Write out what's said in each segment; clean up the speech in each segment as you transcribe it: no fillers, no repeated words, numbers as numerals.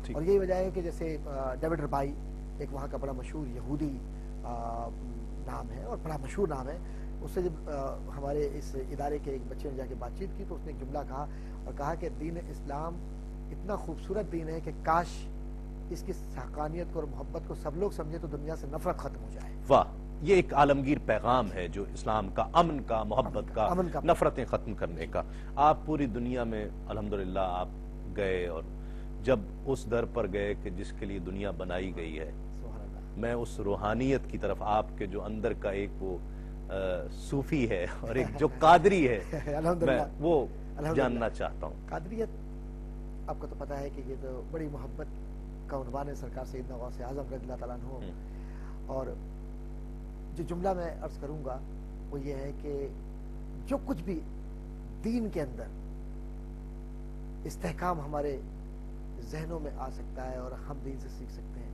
اور یہی وجہ ہے کہ جیسے ڈیوڈ ربائی ایک وہاں کا بڑا مشہور یہودی نام ہے اور بڑا مشہور نام ہے، اس سے جب ہمارے اس ادارے کے ایک بچے نے جا کے بات چیت کی تو اس نے ایک جملہ کہا اور کہا کہ دین اسلام اتنا خوبصورت دین ہے کہ کاش اس کی حقانیت کو اور محبت کو سب لوگ سمجھے تو دنیا سے نفرت ختم ہو جائے۔ واہ، یہ ایک عالمگیر پیغام ہے جو اسلام کا، امن کا، محبت کا، نفرتیں ختم کرنے کا۔ آپ پوری دنیا میں الحمدللہ آپ گئے، اور جب اس در پر گئے کہ جس کے لیے دنیا بنائی گئی ہے، میں اس روحانیت کی طرف، آپ کے جو اندر کا ایک وہ صوفی ہے اور ایک جو قادری ہے، میں وہ جاننا چاہتا ہوں۔ قادریت آپ کو تو پتا ہے کہ یہ تو بڑی محبت کا عنوان ہے سرکار سیدنا غوث اعظم رضی اللہ تعالیٰ عنہ، اور جو جملہ میں عرض کروں گا وہ یہ ہے کہ جو کچھ بھی دین کے اندر استحکام ہمارے ذہنوں میں آ سکتا ہے اور ہم دین سے سیکھ سکتے ہیں،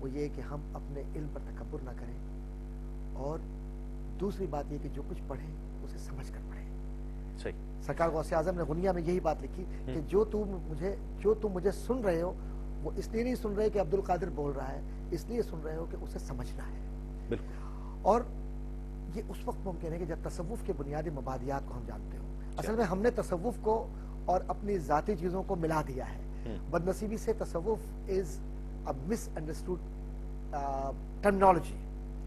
وہ یہ کہ ہم اپنے علم پر تکبر نہ کریں، اور دوسری بات یہ کہ جو کچھ پڑھیں اسے سمجھ کر پڑھیں۔ صحیح۔ سرکار غوث اعظم نے غنیہ میں یہی بات لکھی کہ جو تم مجھے سن رہے ہو وہ اس لیے نہیں سن رہے کہ عبد القادر بول رہا ہے، اس لیے سن رہے ہو کہ اسے سمجھنا ہے۔ بالکل۔ اور یہ اس وقت ممکن ہے کہ جب تصوف کے بنیادی مبادیات کو ہم جانتے ہوں۔ اصل میں ہم نے تصوف کو اور اپنی ذاتی چیزوں کو ملا دیا ہے۔ بدنصیبی سے تصوف از a misunderstood terminology۔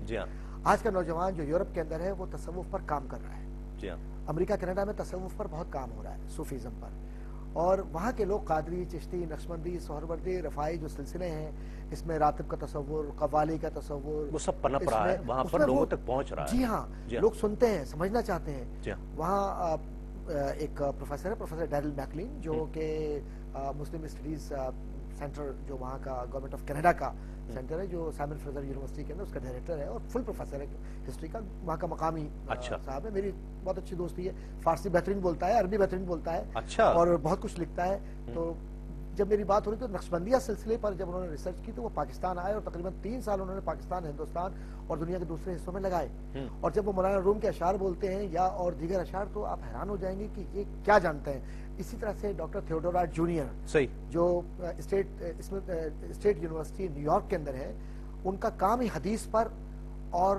جی ہاں۔ آج کا نوجوان جو یورپ کے اندر ہے وہ تصوف پر کام کر رہا ہے۔ جی ہاں۔ امریکہ کینیڈا میں تصوف پر بہت کام ہو رہا ہے، صوفیزم پر، اور وہاں کے لوگ قادری، چشتی، نقشبندی، سہروردی، رفاعی جو سلسلے ہیں، اس میں راتب کا تصور، قوالی کا تصور، وہ سب پنپ رہا ہے، وہاں پر لوگوں تک پہنچ رہا ہے۔ جی ہاں، لوگ سنتے ہیں، سمجھنا چاہتے ہیں۔ جی ہاں۔ وہاں ایک پروفیسر ہے، پروفیسر ڈیرل میکلین، جو کہ مسلم اسٹڈیز سینٹر جو وہاں کا گورنمنٹ آف کینیڈا کا سینٹر ہے، جو سائمن فریزر یونیورسٹی کے اندر اس کا ڈائریکٹر ہے اور فل پروفیسر ہے ہسٹری کا، وہاں کا مقامی صاحب ہے، میری بہت اچھی دوستی ہے، فارسی بہترین بولتا ہے، عربی بہترین بولتا ہے، اور بہت کچھ لکھتا ہے۔ تو جب میری بات ہو رہی تو نقشبندیہ سلسلے پر جب انہوں نے ریسرچ کی تو وہ پاکستان آئے اور تقریباً 3 سال انہوں نے پاکستان، ہندوستان اور دنیا کے دوسرے حصوں میں لگائے، اور جب وہ مولانا روم کے اشعار بولتے ہیں یا اور دیگر اشعار تو آپ حیران ہو جائیں گے کہ یہ کیا جانتے ہیں۔ اسی طرح سے ڈاکٹر تھیوڈورا جونیئر جو اسٹیٹ یونیورسٹی نیو یارک کے اندر ہے، ان کا کام ہی حدیث پر اور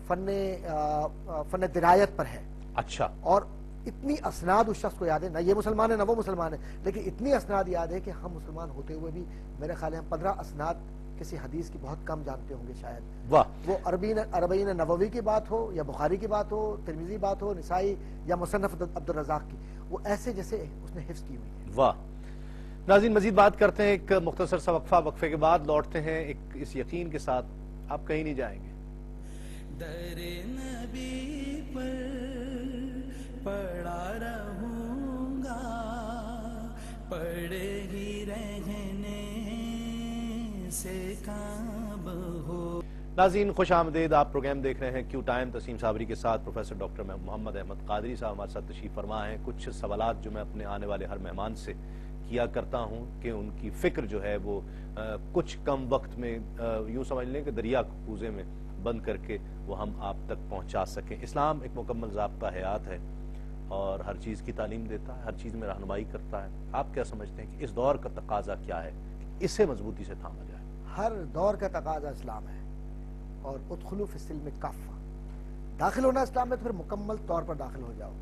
فن درایت پر ہے۔ اچھا۔ اور اتنی اسناد اس شخص کو یاد ہے، نہ یہ مسلمان ہے نہ وہ مسلمان ہے، لیکن اتنی اسناد یاد ہے کہ ہم مسلمان ہوتے ہوئے بھی میرے خیال ہے ہم 15 اسناد کسی حدیث کی بہت کم جانتے ہوں گے شاید۔ وہ اربعین نووی کی بات ہو یا بخاری کی بات ہو، ترمذی بات ہو، نسائی یا مصنف عبد الرزاق کی، وہ ایسے جیسے اس نے حفظ کی ہوئی ہے۔ واہ۔ ناظرین مزید بات کرتے ہیں ایک مختصر سا وقفہ، وقفے کے بعد لوٹتے ہیں ایک اس یقین کے ساتھ آپ کہیں نہیں جائیں گے۔ در نبی پر پڑا رہوں گا، پڑے ہی رہنے سے کام ہو۔ ناظرین خوش آمدید، آپ پروگرام دیکھ رہے ہیں کیو ٹائم، تسیم صابری کے ساتھ پروفیسر ڈاکٹر محمد احمد قادری صاحب ہمارے ساتھ تشریف فرما ہیں۔ کچھ سوالات جو میں اپنے آنے والے ہر مہمان سے کیا کرتا ہوں کہ ان کی فکر جو ہے وہ کچھ کم وقت میں یوں سمجھ لیں کہ دریا کو کوزے میں بند کر کے وہ ہم آپ تک پہنچا سکیں۔ اسلام ایک مکمل ضابطہ حیات ہے اور ہر چیز کی تعلیم دیتا ہے، ہر چیز میں رہنمائی کرتا ہے۔ آپ کیا سمجھتے ہیں کہ اس دور کا تقاضا کیا ہے کہ اسے مضبوطی سے تھاما جائے؟ ہر دور کا تقاضا اسلام ہے، اور ادخلوا فی السلم کافہ، داخل ہونا اسلام میں تو پھر مکمل طور پر داخل ہو جاؤ۔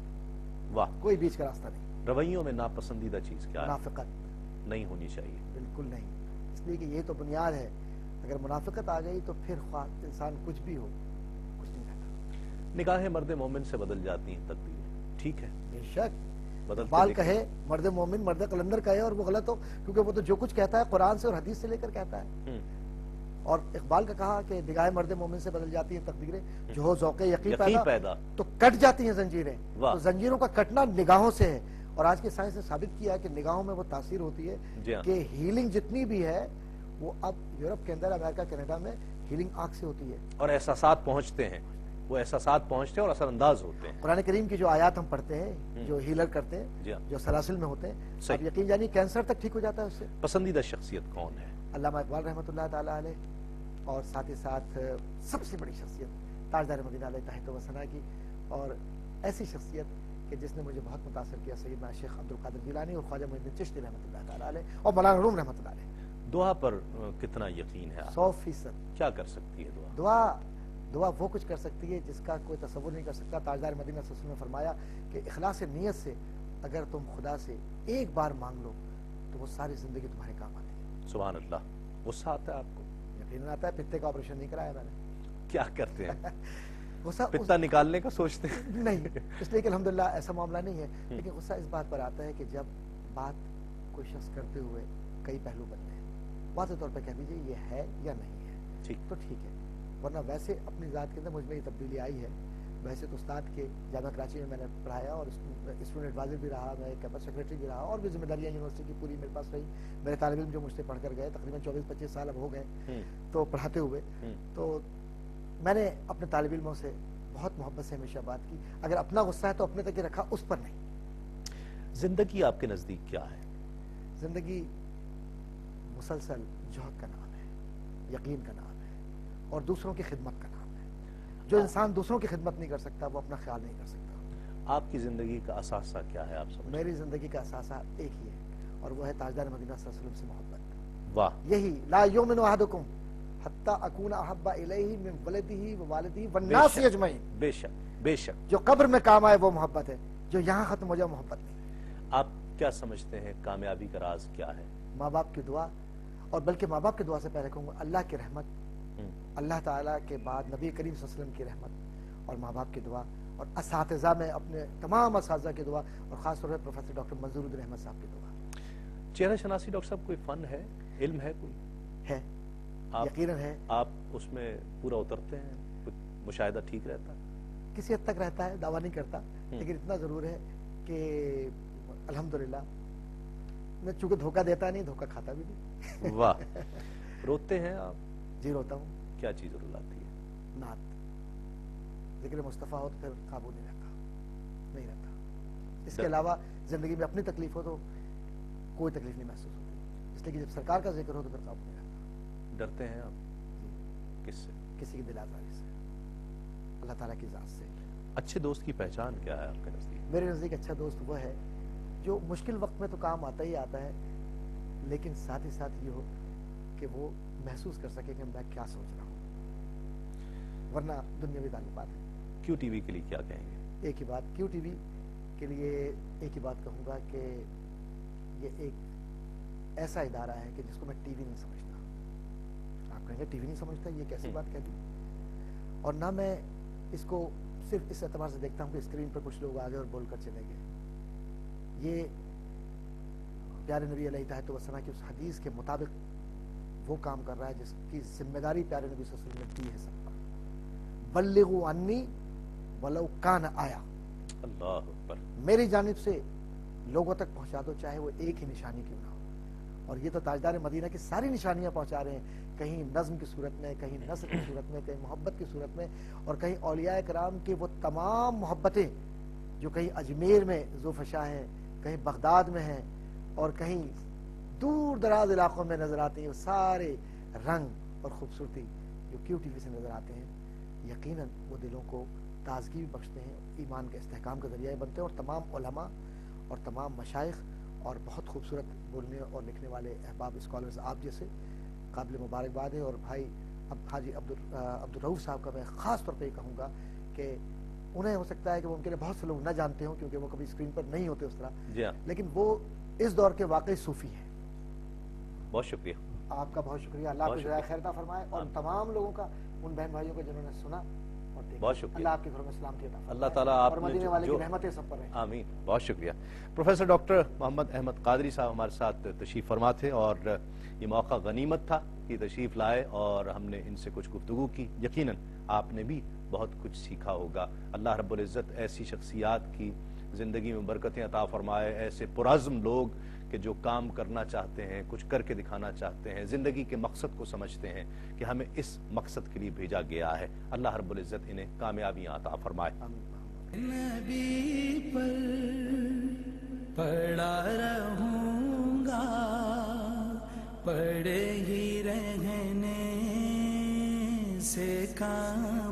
واہ۔ کوئی بیچ کا راستہ نہیں۔ رویوں میں ناپسندیدہ چیز کیا ہے؟ منافقت نہیں ہونی چاہیے۔ بالکل نہیں، اس لیے کہ یہ تو بنیاد ہے، اگر منافقت آ گئی تو پھر خواہ انسان کچھ بھی ہو کچھ نہیں رہتا۔ نگاہیں مرد مومن سے بدل جاتی ہیں تقدیر، ٹھیک ہے، بے شک۔ بدلتے اقبال کہے مرد مومن مرد قلندر کہے اور وہ غلط ہو، کیونکہ وہ تو جو کچھ کہتا ہے قرآن سے اور حدیث سے لے کر کہتا ہے۔ اور اقبال کا کہا کہ نگاہیں مرد مومن سے بدل جاتی ہیں تقدیریں، جو ہو ذوق یقین پیدا تو کٹ جاتی ہیں زنجیریں۔ تو زنجیروں کا کٹنا نگاہوں سے ہے، اور آج کی سائنس نے ثابت کیا ہے کہ نگاہوں میں وہ تاثیر ہوتی ہے کہ ہیلنگ جتنی بھی ہے وہ اب یورپ کے اندر، امریکہ کینیڈا میں ہیلنگ آنکھ سے ہوتی ہے، اور احساسات پہنچتے ہیں، وہ احساسات پہنچتے ہیں اور اثر انداز ہوتے ہیں۔ قرآن کریم کی جو آیات ہم پڑھتے ہیں جو ہیلر کرتے ہیں، جو سلاسل میں ہوتے ہیں، اب یقین جانیے کینسر تک ٹھیک ہو جاتا ہے اس سے۔ پسندیدہ شخصیت کون ہے؟ علامہ اقبال رحمۃ اللہ تعالیٰ علیہ، اور ساتھ ہی ساتھ سب سے بڑی شخصیت تاجدار مدینہ علیہ تحت و ثنا کی، اور ایسی شخصیت کہ جس نے مجھے بہت متاثر کیا، سیدنا شیخ عبد القادر جیلانی اور خواجہ معین الدین چشتی رحمۃ اللہ تعالیٰ علیہ اور مولانا روم رحمۃ اللہ علیہ۔ दुआ पर कितना यकीन है? 100%। क्या कर सकती है दुआ? दुआ वो कुछ कर सकती है जिसका कोई तसव्वुर नहीं कर सकता। ताजदार मदीना सल्लल्लाहु अलैहि वसल्लम ने फरमाया कि इखलास नीयत से अगर तुम खुदा से एक बार मांग लो तो वो सारी जिंदगी तुम्हारे काम आती है। सुभान अल्लाह। गुस्सा आता है आपको? यकीनन आता है, पित्ते का ऑपरेशन नहीं कराया मैंने। क्या करते हैं? गुस्सा पित्ता निकालने का सोचते हैं? नहीं, इसलिए कि अल्हम्दुलिल्लाह ऐसा मामला नहीं है, लेकिन गुस्सा इस बात पर आता है कि जब बात कोई शख्स करते हुए कई पहलू बदले हैं, वाज़ेह तौर पर कह दीजिए ये है या नहीं है, ठीक तो ठीक है, वरना वैसे अपनी ज़ात के अंदर मुझ में ये तब्दीली आई है। वैसे तो उस्ताद के जामिया कराची में मैंने पढ़ाया और स्टूडेंट एडवाइजर भी रहा, मैं कैंपस सेक्रेटरी भी रहा और भी जिम्मेदारियाँ यूनिवर्सिटी की पूरी मेरे पास रही। मेरे तालिब इल्म जो मुझसे पढ़ कर गए तकरीबन 24-25 साल अब हो गए तो पढ़ाते हुए, तो मैंने अपने तालिब इल्मों से बहुत मोहब्बत से हमेशा बात की। अगर अपना गुस्सा है तो अपने तक ही रखा, उस पर नहीं। जिंदगी आपके नजदीक क्या है? जिंदगी मुसलसल जोहद का नाम है, यकीन का नाम है और दूसरों की खिदमत का नाम है। जो इंसान दूसरों की खिदमत नहीं कर सकता वो अपना ख्याल नहीं कर सकता। आपकी जिंदगी का असासा क्या है आप समझ? मेरी जिंदगी का असासा एक ही है और वो है ताजदार मदीना सल्लल्लाहु अलैहि वसल्लम से मोहब्बत। वाह। यही ला युमिनु अहदुकुम हत्ता अकूना अहब्बा इलैहि मिन वलदिही व वालिदिही वन नास अजमईन। बेशक बेशक। जो कब्र में काम आए वो मोहब्बत है, जो यहाँ खत्म हो जाए मोहब्बत नहीं। आप क्या समझते हैं कामयाबी का राज क्या है? माँ बाप की दुआ, और बल्कि माँ बाप की दुआ से पहले कहूँगा अल्लाह की रहमत, अल्लाह ताला के बाद नबी करीम सल्लल्लाहु अलैहि वसल्लम की रहमत और माँ बाप की दुआ और असातिज़ा में अपने तमाम असातिज़ा की दुआ और ख़ास तौर पर प्रोफेसर डॉक्टर मंजूरुद्दीन अहमद साहब की दुआ। चेहरा शनासी डॉक्टर साहब कोई फन है, इल्म है कोई? है, यकीनन है। आप उसमें पूरा उतरते हैं? कुछ मुशाहिदा ठीक रहता है? किसी हद तक रहता है, दावा नहीं करता, लेकिन इतना ज़रूर है कि अल्हम्दुलिल्लाह मैं चूँकि धोखा देता नहीं, धोखा खाता भी नहीं। वाह। रोते हैं आप? जी रोता हूँ। क्या चीज़ रुलाती है? नात, जिक्र मुस्तफ़ा हो तो फिर काबू नहीं रहता। इसके अलावा ज़िंदगी में अपनी तकलीफ हो तो कोई तकलीफ नहीं महसूस होती, इसलिए कि जब सरकार का जिक्र हो तो फिर काबू नहीं रहता। डरते हैं आप? किससे? किसी की दिल आज़ारी से, अल्लाह ताला की ज़ात से। अच्छे दोस्त की पहचान क्या है आपके नजदीक? मेरे नज़दीक अच्छा दोस्त वो है जो मुश्किल वक्त में तो काम आता ही आता है, लेकिन साथ ही साथ ये हो कि वो महसूस कर सके कि मैं क्या सोच रहा हूँ, वरना दुनियावी ताल्लुकात है। क्यू टीवी के लिए क्या कहेंगे? एक ही बात, क्यू टीवी के लिए एक ही बात कहूँगा कि ये एक ऐसा इदारा है कि जिसको मैं टीवी नहीं समझता। आप कहेंगे टीवी नहीं समझता, ये कैसी बात कह दी? और ना मैं इसको सिर्फ इस एतबार से देखता हूँ कि स्क्रीन पर कुछ लोग आ गए और बोलकर चले गए। ये प्यारे नबी अलैहि वसल्लम की उस हदीस के मुताबिक वो काम कर रहा है जिसकी जिम्मेदारी प्यारे नबी सल्लल्लाहु अलैहि वसल्लम ने दी है सबका। बल्लिगु अन्नी वलौ कान आया, अल्लाह अकबर। मेरी जानिब से लोगों तक पहुंचा दो, चाहे वो एक ही निशानी क्यों ना हो। और ये तो ताजदार मदीना की सारी निशानियां पहुंचा रहे हैं, कहीं नज्म की सूरत में, कहीं नस्र की सूरत में, कहीं मोहब्बत की सूरत में, और कहीं औलिया कराम की वो तमाम मोहब्बतें जो कहीं अजमेर में ज़ोफ़शा हैं, कहीं बगदाद में हैं और कहीं दूर दराज इलाकों में नजर आती हैं। वो सारे रंग और खूबसूरती जो क्यू टीवी से नजर आते हैं, यकीनन वो दिलों को ताजगी भी बख्शते हैं, ईमान के इस्तेहकाम का जरिया बनते हैं। और तमाम उलमा और तमाम मशाइख और बहुत खूबसूरत बोलने और लिखने वाले अहबाब स्कॉलर्स आप जैसे काबिल मुबारकबाद है। और भाई अब हाजी अब्दुल रऊफ साहब का मैं ख़ास तौर पर कहूँगा कि उन्हें हो सकता है कि वो उनके लिए बहुत से लोग न जानते हों क्योंकि वो कभी स्क्रीन पर नहीं होते उस तरह, लेकिन वो इस दौर के वाकई सूफी हैं। बहुत शुक्रिया आपका, बहुत शुक्रिया। अल्लाह आपको जज़ाए खैर अता फरमाए और तमाम लोगों का, उन बहन भाइयों को जिन्होंने सुना और देखा, बहुत शुक्रिया। अल्लाह आपके घरों में सलामती अता फरमाए। अल्लाह ताला और मदीने वाले की रहमतें सब पर रहें। आमीन। बहुत शुक्रिया। प्रोफेसर डॉक्टर मोहम्मद अहमद कादरी साहब हमारे साथ तशरीफ़ फरमा थे और ये मौका गनीमत था कि तशरीफ़ लाए और हमने इनसे कुछ गुफ्तगू की। यकीनन आपने भी बहुत कुछ सीखा होगा। अल्लाह रब्बुल इज़्ज़त ऐसी शख्सियात की ज़िंदगी में बरकतें अता फरमाए, ऐसे पुराज़्म लोग कि जो काम करना चाहते हैं, कुछ करके दिखाना चाहते हैं, ज़िंदगी के मकसद को समझते हैं कि हमें इस मकसद के लिए भेजा गया है। अल्लाह रब्बुल इज़्ज़त इन्हें कामयाबियाँ अता फरमाए। नबी पर पड़ा रहूंगा, पड़े ही रहने से काम